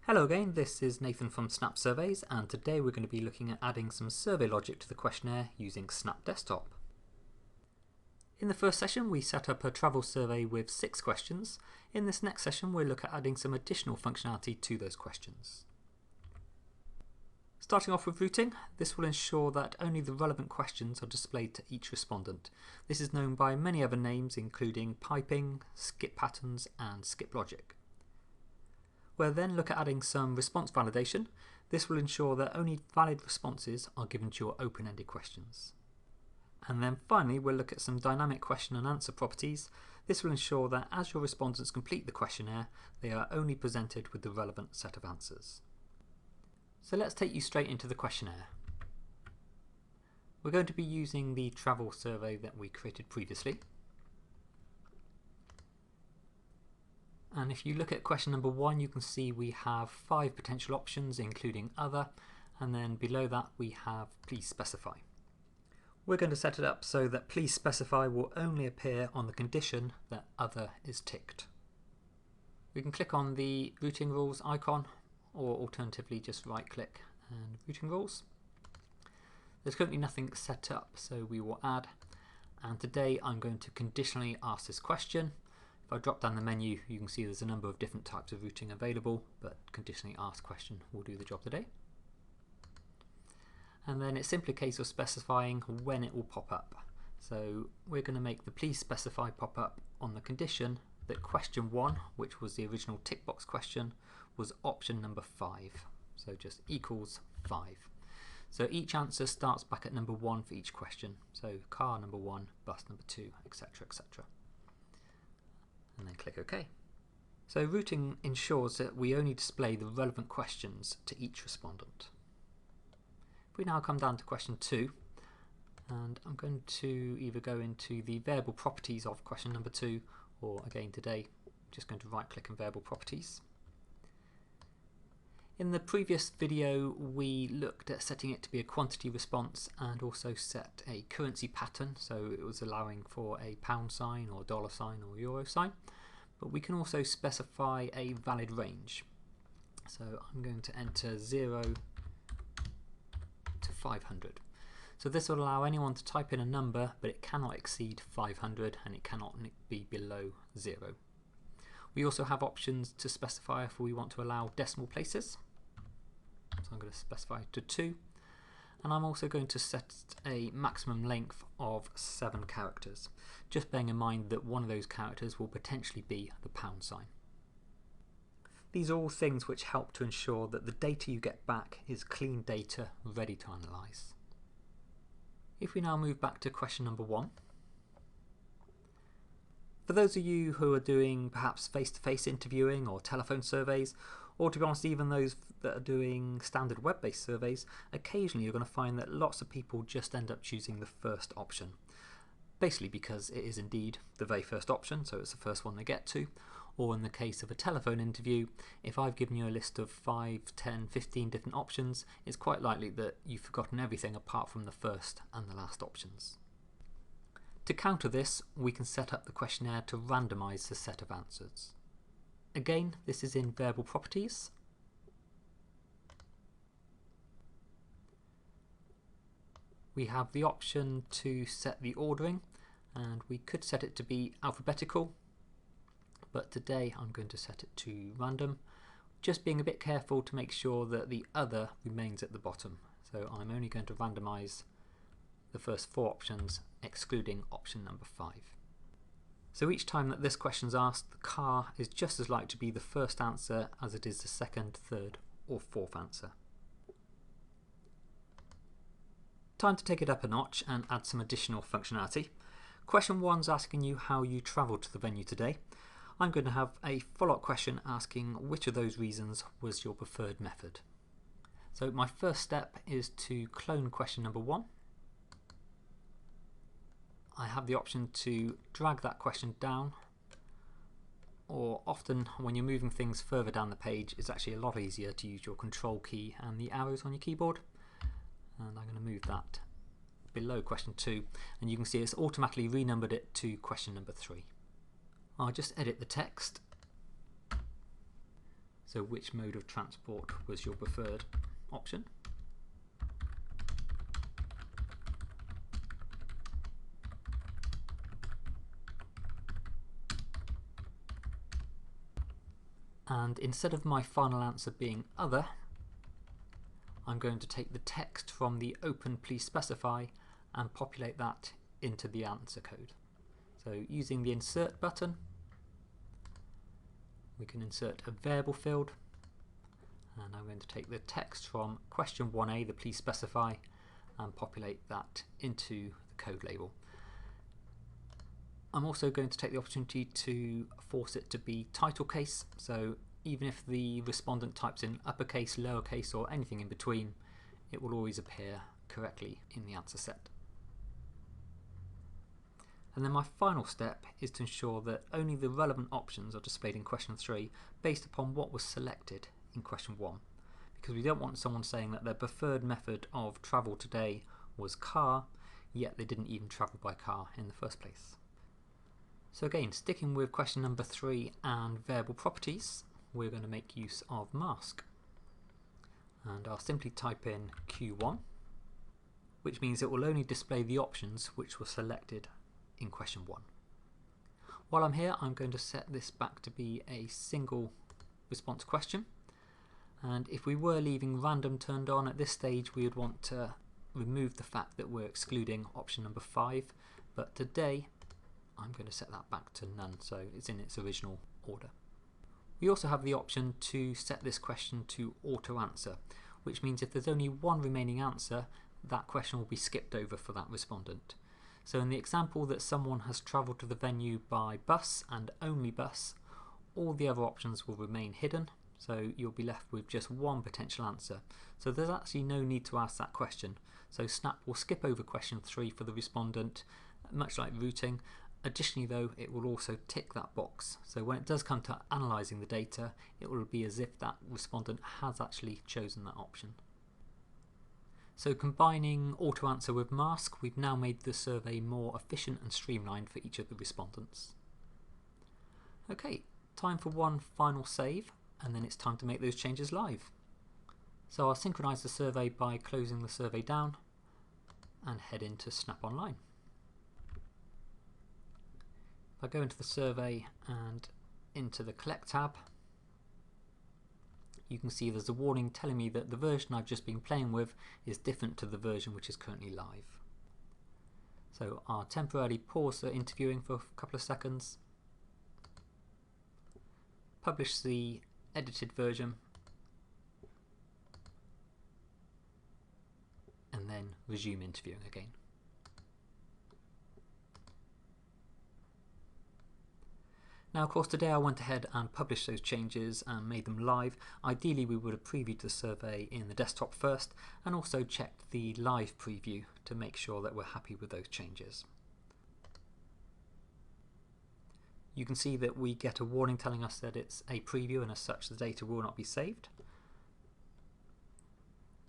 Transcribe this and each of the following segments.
Hello again, this is Nathan from Snap Surveys, and today we're going to be looking at adding some survey logic to the questionnaire using Snap Desktop. In the first session we set up a travel survey with 6 questions. In this next session we'll look at adding some additional functionality to those questions. Starting off with routing, this will ensure that only the relevant questions are displayed to each respondent. This is known by many other names including piping, skip patterns and skip logic. We'll then look at adding some response validation. This will ensure that only valid responses are given to your open-ended questions. And then finally we'll look at some dynamic question and answer properties. This will ensure that as your respondents complete the questionnaire, they are only presented with the relevant set of answers. So let's take you straight into the questionnaire. We're going to be using the travel survey that we created previously. And if you look at question number 1, you can see we have 5 potential options including other, and then below that we have please specify. We're going to set it up so that please specify will only appear on the condition that other is ticked. We can click on the routing rules icon, or alternatively just right click and routing rules. There's currently nothing set up, so we will add, and today I'm going to conditionally ask this question. If I drop down the menu, you can see there's a number of different types of routing available, but conditionally asked question will do the job today. And then it's simply a case of specifying when it will pop up. So we're going to make the please specify pop up on the condition that question 1, which was the original tick box question, was option number 5. So just equals 5. So each answer starts back at number 1 for each question. So car number 1, bus number 2, etc, etc. And then click OK. So routing ensures that we only display the relevant questions to each respondent. If we now come down to question 2, and I'm going to either go into the variable properties of question number 2, or again today I'm just going to right click on variable properties. In the previous video we looked at setting it to be a quantity response and also set a currency pattern, so it was allowing for a pound sign or dollar sign or euro sign, but we can also specify a valid range. So I'm going to enter 0 to 500. So this will allow anyone to type in a number, but it cannot exceed 500 and it cannot be below 0. We also have options to specify if we want to allow decimal places. So I'm going to specify to 2, and I'm also going to set a maximum length of 7 characters, just bearing in mind that one of those characters will potentially be the pound sign. These are all things which help to ensure that the data you get back is clean data ready to analyse. If we now move back to question number 1, for those of you who are doing perhaps face-to-face interviewing or telephone surveys, or to be honest even those that are doing standard web-based surveys, occasionally you're going to find that lots of people just end up choosing the first option. Basically because it is indeed the very first option, so it's the first one they get to. Or in the case of a telephone interview, if I've given you a list of 5, 10, 15 different options, it's quite likely that you've forgotten everything apart from the first and the last options. To counter this, we can set up the questionnaire to randomise the set of answers. Again, this is in variable properties. We have the option to set the ordering, and we could set it to be alphabetical, but today I'm going to set it to random, just being a bit careful to make sure that the other remains at the bottom. So I'm only going to randomise the first 4 options, excluding option number 5. So each time that this question is asked, the car is just as likely to be the first answer as it is the second, third or fourth answer. Time to take it up a notch and add some additional functionality. Question 1 is asking you how you travelled to the venue today. I'm going to have a follow-up question asking which of those reasons was your preferred method. So my first step is to clone question number 1. I have the option to drag that question down, or often when you're moving things further down the page it's actually a lot easier to use your control key and the arrows on your keyboard. And I'm going to move that below question 2, and you can see it's automatically renumbered it to question number 3. I'll just edit the text. So so which mode of transport was your preferred option. And instead of my final answer being other, I'm going to take the text from the open please specify and populate that into the answer code. So using the insert button, we can insert a variable field, and I'm going to take the text from question 1a, the please specify, and populate that into the code label. I'm also going to take the opportunity to force it to be title case, so even if the respondent types in uppercase, lowercase or anything in between, it will always appear correctly in the answer set. And then my final step is to ensure that only the relevant options are displayed in question 3 based upon what was selected in question 1, because we don't want someone saying that their preferred method of travel today was car, yet they didn't even travel by car in the first place. So again, sticking with question number 3 and variable properties, we're going to make use of mask. And I'll simply type in Q1, which means it will only display the options which were selected in question 1. While I'm here, I'm going to set this back to be a single response question, and if we were leaving random turned on at this stage, we would want to remove the fact that we're excluding option number 5, but today I'm going to set that back to none, so it's in its original order. We also have the option to set this question to auto answer, which means if there's only one remaining answer, that question will be skipped over for that respondent. So in the example that someone has travelled to the venue by bus and only bus, all the other options will remain hidden, so you'll be left with just one potential answer. So there's actually no need to ask that question. So Snap will skip over question 3 for the respondent, much like routing. Additionally though, it will also tick that box. So when it does come to analysing the data, it will be as if that respondent has actually chosen that option. So combining auto answer with mask, we've now made the survey more efficient and streamlined for each of the respondents. Okay, time for one final save, and then it's time to make those changes live. So I'll synchronise the survey by closing the survey down and head into Snap Online. If I go into the survey and into the Collect tab, you can see there's a warning telling me that the version I've just been playing with is different to the version which is currently live. So I'll temporarily pause the interviewing for a couple of seconds, publish the edited version, and then resume interviewing again. Now of course today I went ahead and published those changes and made them live. Ideally we would have previewed the survey in the desktop first and also checked the live preview to make sure that we're happy with those changes. You can see that we get a warning telling us that it's a preview and as such the data will not be saved.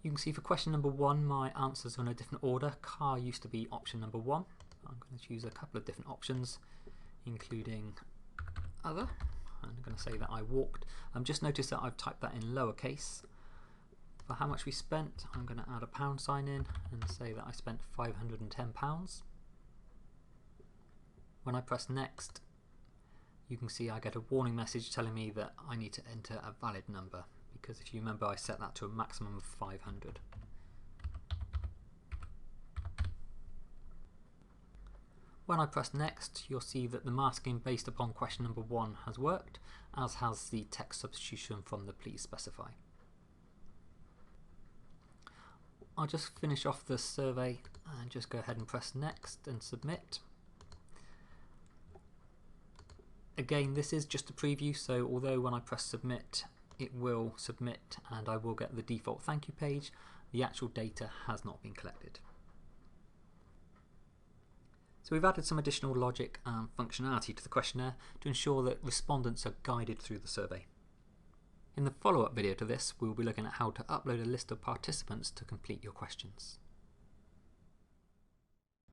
You can see for question number 1 my answers are in a different order. Car used to be option number 1. I'm going to choose a couple of different options including other. I'm going to say that I walked. Just notice that I've typed that in lowercase. For how much we spent, I'm going to add a pound sign in and say that I spent £510. When I press next, you can see I get a warning message telling me that I need to enter a valid number, because if you remember I set that to a maximum of 500. When I press next, you'll see that the masking based upon question number 1 has worked, as has the text substitution from the please specify. I'll just finish off the survey and just go ahead and press next and submit. Again, this is just a preview, so although when I press submit it will submit and I will get the default thank you page, the actual data has not been collected. So we've added some additional logic and functionality to the questionnaire to ensure that respondents are guided through the survey. In the follow-up video to this, we'll be looking at how to upload a list of participants to complete your questions.